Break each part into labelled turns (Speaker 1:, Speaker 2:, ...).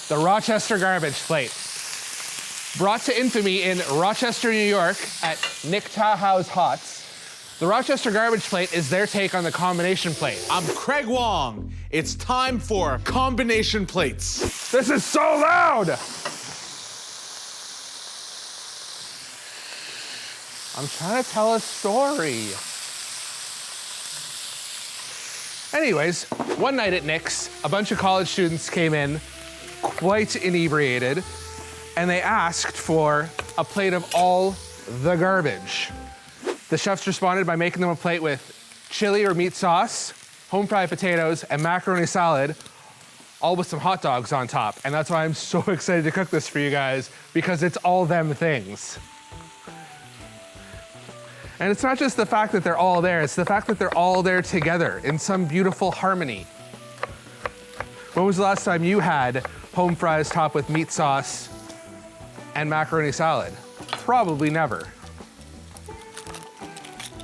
Speaker 1: the Rochester Garbage Plate. Brought to infamy in Rochester, New York at Nick Tahou's Hots. The Rochester Garbage Plate is their take on the combination plate.
Speaker 2: I'm Craig Wong. It's time for combination plates.
Speaker 1: This is so loud! I'm trying to tell a story. Anyways, one night at Nick's, a bunch of college students came in, quite inebriated, and they asked for a plate of all the garbage. The chefs responded by making them a plate with chili or meat sauce, home fried potatoes, and macaroni salad, all with some hot dogs on top. And that's why I'm so excited to cook this for you guys, because it's all them things. And it's not just the fact that they're all there, it's the fact that they're all there together in some beautiful harmony. When was the last time you had home fries topped with meat sauce and macaroni salad? Probably never.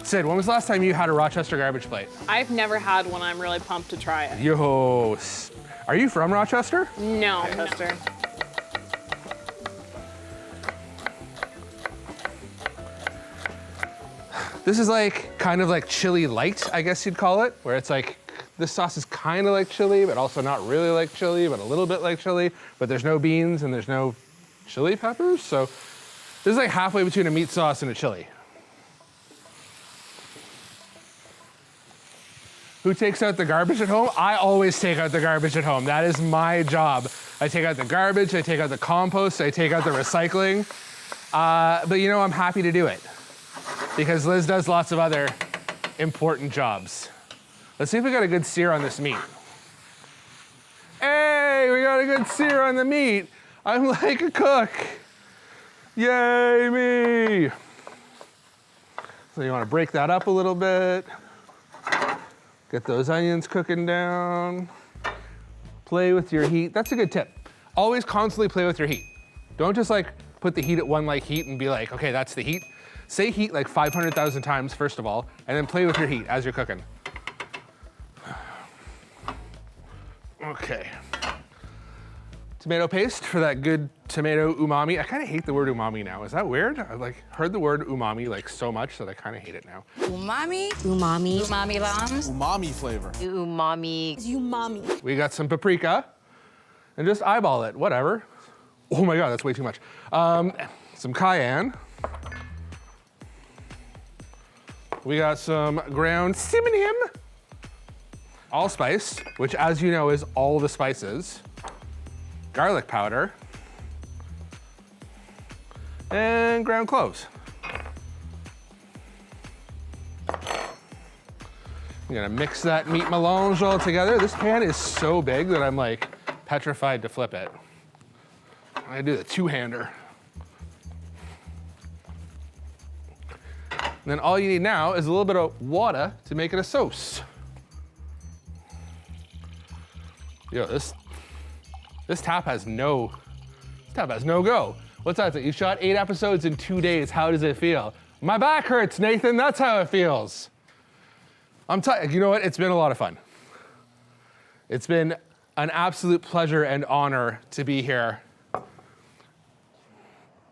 Speaker 1: Sid, when was the last time you had a Rochester Garbage Plate?
Speaker 3: I've never had one. I'm really pumped to try it.
Speaker 1: Yo, are you from Rochester?
Speaker 3: No, Rochester.
Speaker 1: This is like, kind of like chili light, I guess you'd call it, where it's like, this sauce is kind of like chili, but also not really like chili, but a little bit like chili, but there's no beans and there's no chili peppers. So this is like halfway between a meat sauce and a chili. Who takes out the garbage at home? I always take out the garbage at home. That is my job. I take out the garbage, I take out the compost, I take out the recycling. But you know, I'm happy to do it because Liz does lots of other important jobs. Let's see if we got a good sear on this meat. Hey, we got a good sear on the meat. I'm like a cook. Yay, me. So you wanna break that up a little bit. Get those onions cooking down. Play with your heat. That's a good tip. Always constantly play with your heat. Don't just like put the heat at one like heat and be like, okay, that's the heat. Say heat like 500,000 times, first of all, and then play with your heat as you're cooking. Okay. Tomato paste for that good tomato umami. I kind of hate the word umami now. Is that weird? I've like heard the word umami like so much that I kind of hate it now.
Speaker 4: Umami. Umami. Umami bombs.
Speaker 2: Umami flavor.
Speaker 4: Umami.
Speaker 5: Umami.
Speaker 1: We got some paprika and just eyeball it, whatever. Oh my God, that's way too much. Some cayenne. We got some ground cinnamon. Allspice, which as you know is all the spices. Garlic powder, and ground cloves. I'm gonna mix that meat melange all together. This pan is so big that I'm like petrified to flip it. I do the two-hander. And then all you need now is a little bit of water to make it a sauce. Yo, this tap has no go. What's that? You shot 8 episodes in 2 days. How does it feel? My back hurts, Nathan. That's how it feels. You know what? It's been a lot of fun. It's been an absolute pleasure and honor to be here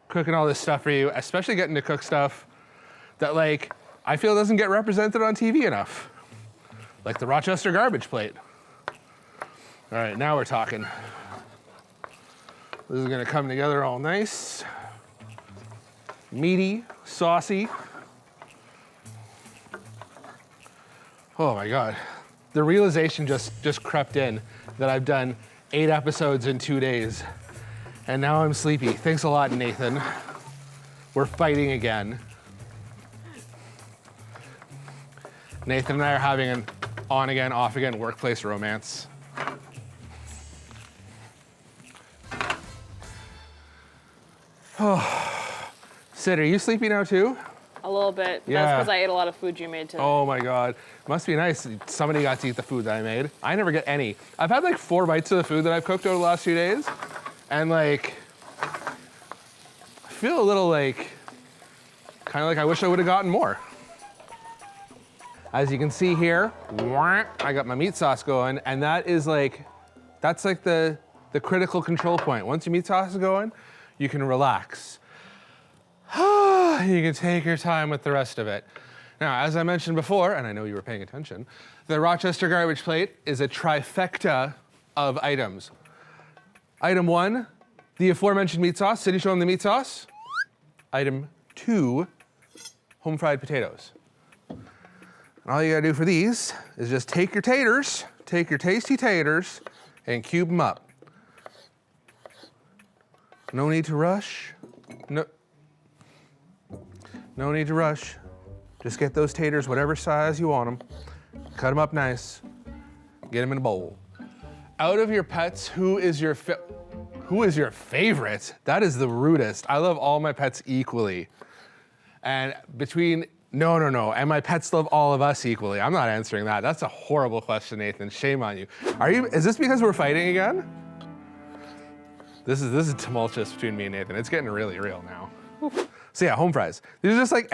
Speaker 1: cooking all this stuff for you, especially getting to cook stuff that like I feel doesn't get represented on TV enough. Like the Rochester Garbage Plate. All right, now we're talking. This is gonna come together all nice, meaty, saucy. Oh my God. The realization just crept in that I've done 8 episodes in 2 days, and now I'm sleepy. Thanks a lot, Nathan. We're fighting again. Nathan and I are having an on again, off again workplace romance. Oh, Sid, are you sleepy now too?
Speaker 3: A little bit.
Speaker 1: Yeah.
Speaker 3: That's because I ate a lot of food you made today.
Speaker 1: Oh my God. Must be nice. Somebody got to eat the food that I made. I never get any. I've had like 4 bites of the food that I've cooked over the last few days. And like, I feel a little like, kind of like I wish I would have gotten more. As you can see here, I got my meat sauce going, and that is like, that's like the the critical control point. Once your meat sauce is going, you can relax. You can take your time with the rest of it. Now, as I mentioned before, and I know you were paying attention, the Rochester Garbage Plate is a trifecta of items. Item 1, the aforementioned meat sauce. Cindy, show them the meat sauce. Item 2, home fried potatoes. And all you gotta do for these is just take your taters, take your tasty taters, and cube them up. No need to rush. No need to rush. Just get those taters whatever size you want them. Cut them up nice. Get them in a bowl. Out of your pets, who is your favorite? That is the rudest. I love all my pets equally. And and my pets love all of us equally. I'm not answering that. That's a horrible question, Nathan. Shame on you. Is this because we're fighting again? This is tumultuous between me and Nathan. It's getting really real now. So yeah, home fries. These are just like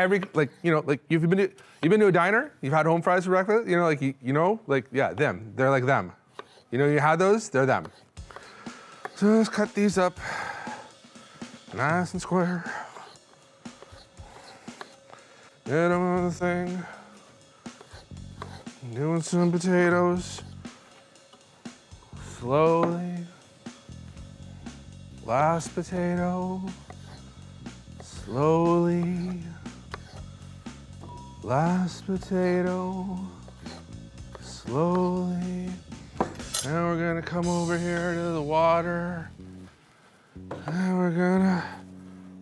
Speaker 1: you've been to a diner, you've had home fries for breakfast, them. They're like them. You had those, they're them. So let's cut these up nice and square. Get them on the thing. Doing some potatoes. Slowly. Last potato. Slowly. Last potato. Slowly. Now we're gonna come over here to the water. And we're gonna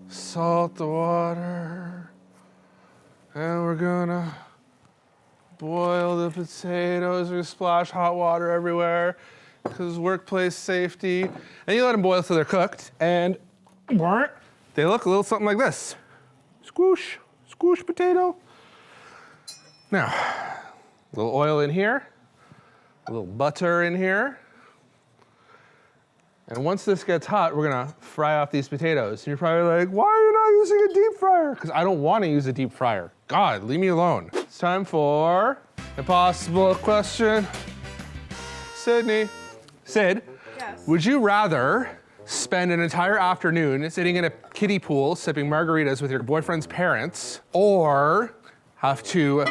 Speaker 1: salt the water. And we're gonna boil the potatoes. We're gonna splash hot water everywhere because workplace safety. And you let them boil till they're cooked. And they look a little something like this. Squoosh, squoosh potato. Now, a little oil in here, a little butter in here. And once this gets hot, we're gonna fry off these potatoes. And you're probably like, why are you not using a deep fryer? Because I don't wanna use a deep fryer. God, leave me alone. It's time for impossible question. Sydney. Sid,
Speaker 3: Yes.
Speaker 1: would you rather spend an entire afternoon sitting in a kiddie pool sipping margaritas with your boyfriend's parents, or have to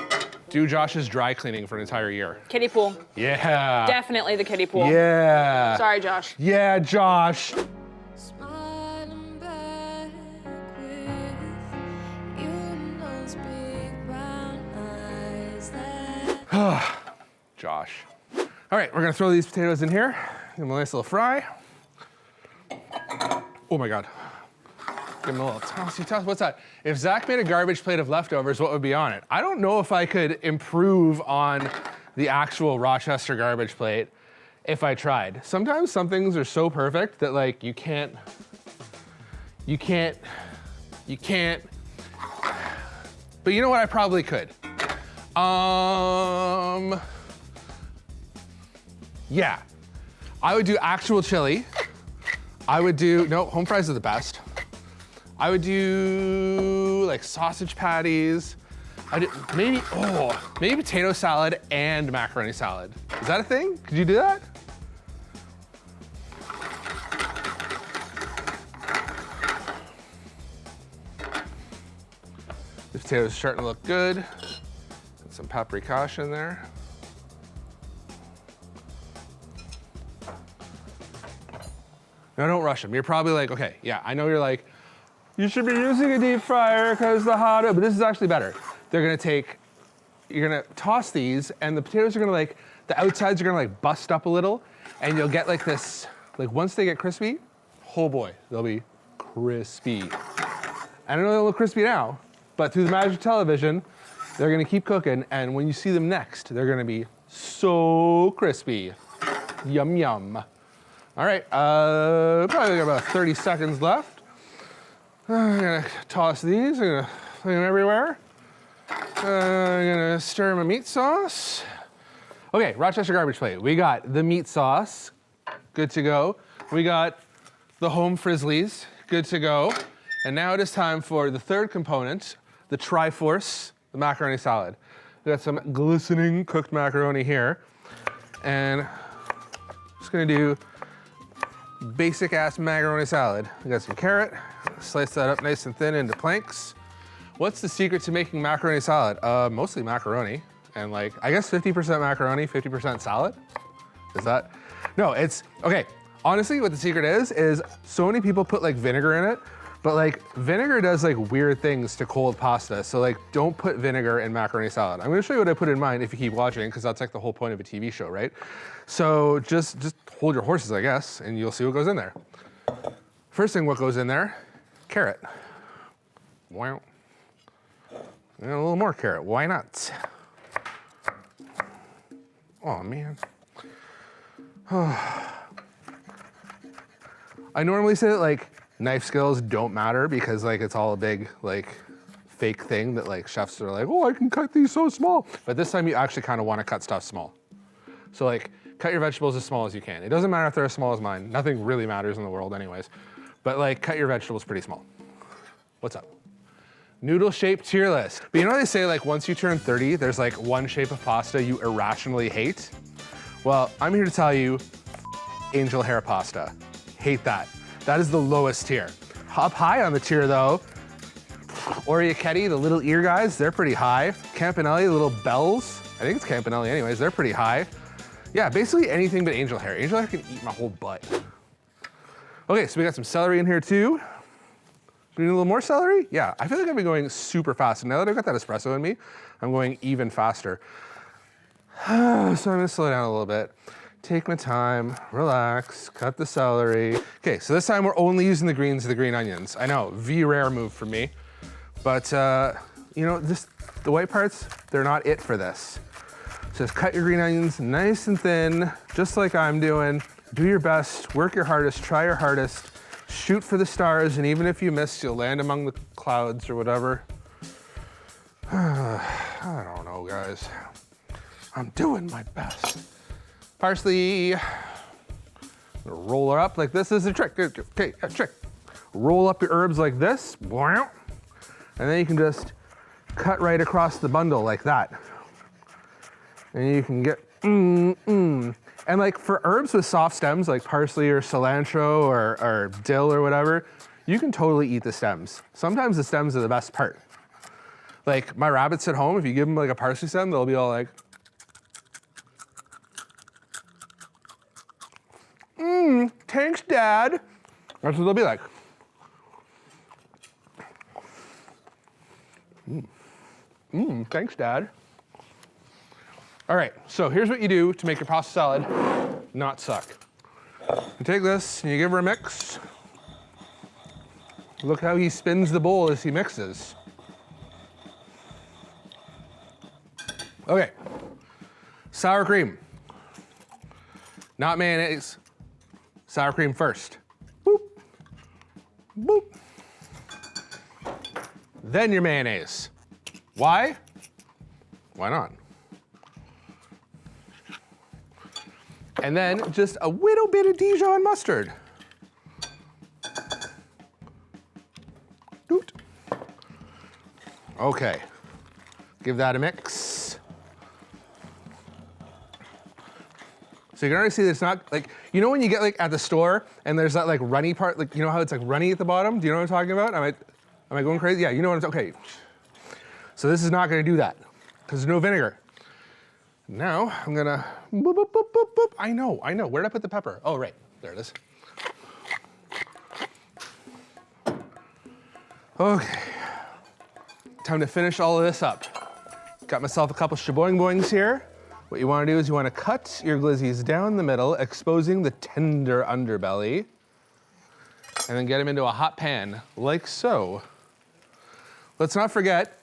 Speaker 1: do Josh's dry cleaning for an entire year?
Speaker 3: Kiddie pool.
Speaker 1: Yeah.
Speaker 3: Definitely the kiddie pool.
Speaker 1: Yeah.
Speaker 3: Sorry, Josh.
Speaker 1: Yeah, Josh.
Speaker 5: Smiling back with you and those big brown eyes that
Speaker 1: Josh. All right, we're gonna throw these potatoes in here. Give them a nice little fry. Oh my God. Give them a little tossy toss. What's that? If Zach made a garbage plate of leftovers, what would be on it? I don't know if I could improve on the actual Rochester garbage plate if I tried. Sometimes some things are so perfect that like you can't. But you know what? I probably could. Yeah. I would do actual chili. I would do, no, home fries are the best. I would do like sausage patties. Maybe potato salad and macaroni salad. Is that a thing? Could you do that? The potatoes are starting to look good. Get some paprika in there. No, don't rush them. You're probably like, okay, yeah, I know you're like, you should be using a deep fryer because the hot, but this is actually better. You're gonna toss these and the potatoes are gonna like, the outsides are gonna like bust up a little and you'll get like this, like once they get crispy, oh boy, they'll be crispy. I don't know they'll look crispy now, but through the magic of television, they're gonna keep cooking and when you see them next, they're gonna be so crispy. Yum, yum. All right, probably got about 30 seconds left. I'm gonna toss these, I'm gonna fling them everywhere. I'm gonna stir my meat sauce. Okay, Rochester Garbage Plate. We got the meat sauce, good to go. We got the home frizzlies, good to go. And now it is time for the third component, the Triforce, the macaroni salad. We got some glistening cooked macaroni here. And I'm just gonna do basic ass macaroni salad. We got some carrot, slice that up nice and thin into planks. What's the secret to making macaroni salad? Mostly macaroni, and like, I guess 50% macaroni, 50% salad? Is that? No, it's, okay. Honestly, what the secret is so many people put like vinegar in it, but like vinegar does like weird things to cold pasta. So like, don't put vinegar in macaroni salad. I'm gonna show you what I put in mine if you keep watching, because that's like the whole point of a TV show, right? So just hold your horses, I guess, and you'll see what goes in there. First thing, what goes in there? Carrot. Wow. And a little more carrot, why not? Oh man. I normally say that like knife skills don't matter because like it's all a big like fake thing that like chefs are like, oh, I can cut these so small. But this time you actually kind of want to cut stuff small. So like cut your vegetables as small as you can. It doesn't matter if they're as small as mine. Nothing really matters in the world anyways. But like cut your vegetables pretty small. What's up? Noodle shaped tier list. But you know how they say like once you turn 30, there's like one shape of pasta you irrationally hate? Well, I'm here to tell you, angel hair pasta. Hate that. That is the lowest tier. Up high on the tier though, Orecchiette, the little ear guys, they're pretty high. Campanelli, the little bells, I think it's Campanelli anyways, they're pretty high. Yeah, basically anything but angel hair. Angel hair can eat my whole butt. Okay, so we got some celery in here too. Do we need a little more celery? Yeah, I feel like I've been going super fast. And now that I've got that espresso in me, I'm going even faster. So I'm gonna slow down a little bit. Take my time, relax, cut the celery. Okay, so this time we're only using the greens of the green onions. I know, rare move for me. But you know, the white parts, they're not it for this. So just cut your green onions nice and thin, just like I'm doing. Do your best, work your hardest, try your hardest. Shoot for the stars, and even if you miss, you'll land among the clouds or whatever. I don't know, guys. I'm doing my best. Parsley. Roll her up like this is a trick. Okay, a trick. Roll up your herbs like this. And then you can just cut right across the bundle like that. And you can get, And like for herbs with soft stems, like parsley or cilantro or dill or whatever, you can totally eat the stems. Sometimes the stems are the best part. Like my rabbits at home, if you give them like a parsley stem, they'll be all like, thanks, Dad. That's what they'll be like. Thanks, Dad. All right, so here's what you do to make your pasta salad not suck. You take this and you give her a mix. Look how he spins the bowl as he mixes. Okay, sour cream. Not mayonnaise. Sour cream first. Boop, boop. Then your mayonnaise. Why? Why not? And then just a little bit of Dijon mustard. Doot. Okay, give that a mix. So you can already see that it's not like, you know when you get like at the store and there's that like runny part, like you know how it's like runny at the bottom? Do you know what I'm talking about? Am I going crazy? Yeah, you know what I'm, okay. So this is not gonna do that because there's no vinegar. Now I'm gonna, boop, boop, boop, boop, boop. I know. Where did I put the pepper? Oh, right, there it is. Okay, time to finish all of this up. Got myself a couple shaboing boings here. What you wanna do is you wanna cut your glizzies down the middle, exposing the tender underbelly, and then get them into a hot pan, like so. Let's not forget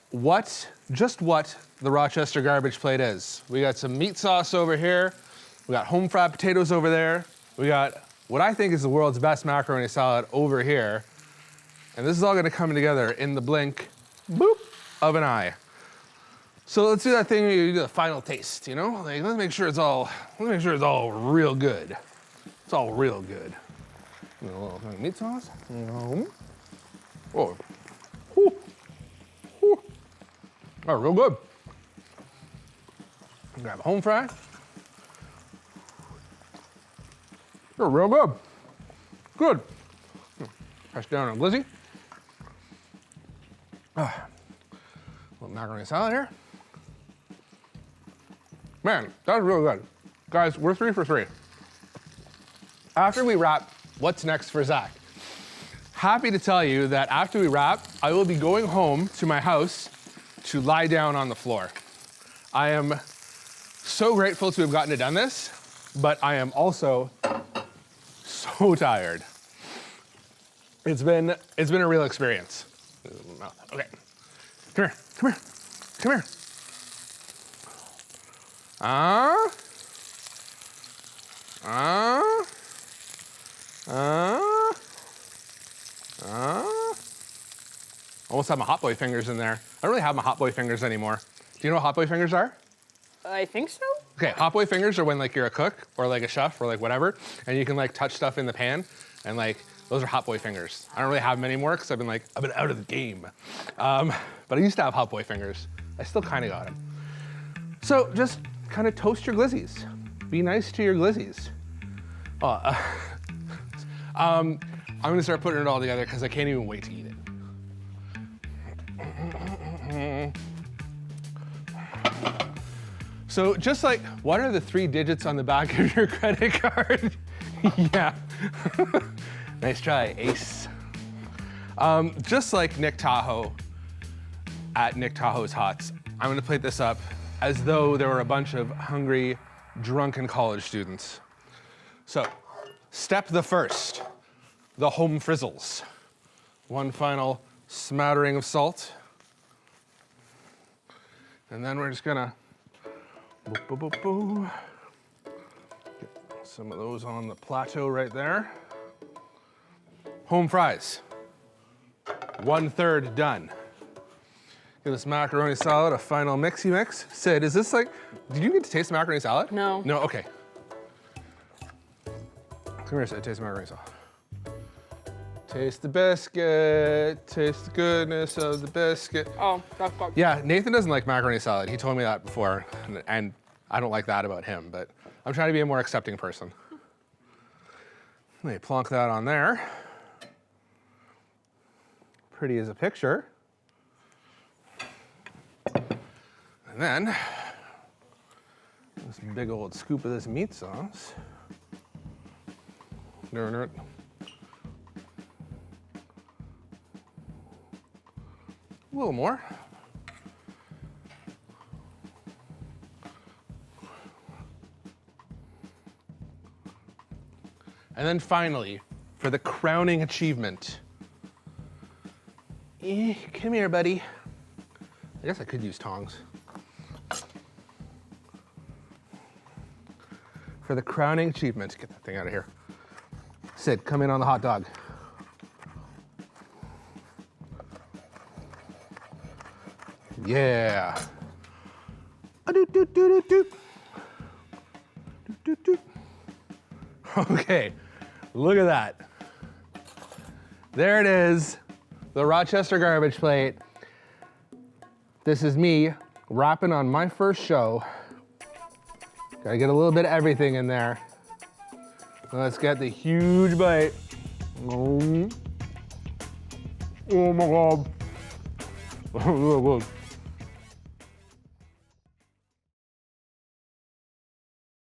Speaker 1: just what the Rochester Garbage Plate is. We got some meat sauce over here. We got home fried potatoes over there. We got what I think is the world's best macaroni salad over here. And this is all gonna come together in the blink, boop, of an eye. So let's do that thing where you do the final taste, you know? Like, let's make sure it's all real good. It's all real good. A little meat sauce. Oh. Ooh. Ooh. Oh, real good. Grab a home fry. They're real good. Good. Press down on glizzy. Little macaroni salad here. Man, that was really good. Guys, we're 3 for 3. After we wrap, what's next for Zach? Happy to tell you that after we wrap, I will be going home to my house to lie down on the floor. I am so grateful to have gotten it done this, but I am also so tired. It's been a real experience. Okay, come here, come here, come here. Almost have my hot boy fingers in there. I don't really have my hot boy fingers anymore. Do you know what hot boy fingers are?
Speaker 3: I think so.
Speaker 1: Okay, hot boy fingers are when like you're a cook or like a chef or like whatever, and you can like touch stuff in the pan, and like those are hot boy fingers. I don't really have them anymore because I've been out of the game. But I used to have hot boy fingers. I still kind of got them. So just kind of toast your glizzies. Be nice to your glizzies. I'm gonna start putting it all together because I can't even wait to eat it. So just like, what are the 3 digits on the back of your credit card? Yeah. Nice try, ace. Just like Nick Tahoe at Nick Tahoe's Hots, I'm gonna plate this up as though there were a bunch of hungry, drunken college students. So, step the first, the home frizzles. One final smattering of salt. And then we're just gonna get some of those on the plateau right there. Home fries, 1/3 done. Give this macaroni salad a final mixy mix. Sid, is this like, did you get to taste the macaroni salad?
Speaker 3: No.
Speaker 1: No, okay. Come here, Sid, taste the macaroni salad. Taste the biscuit, taste the goodness of the biscuit.
Speaker 3: Oh, that's good.
Speaker 1: Yeah, Nathan doesn't like macaroni salad. He told me that before, and I don't like that about him, but I'm trying to be a more accepting person. Let me plonk that on there. Pretty as a picture. And then, this big old scoop of this meat sauce. A little more. And then finally, for the crowning achievement. Come here, buddy. I guess I could use tongs. For the crowning achievement, get that thing out of here. Sid, come in on the hot dog. Yeah. Okay, look at that. There it is, the Rochester Garbage Plate. This is me wrapping on my first show. Gotta get a little bit of everything in there. Let's get the huge bite. Oh my God.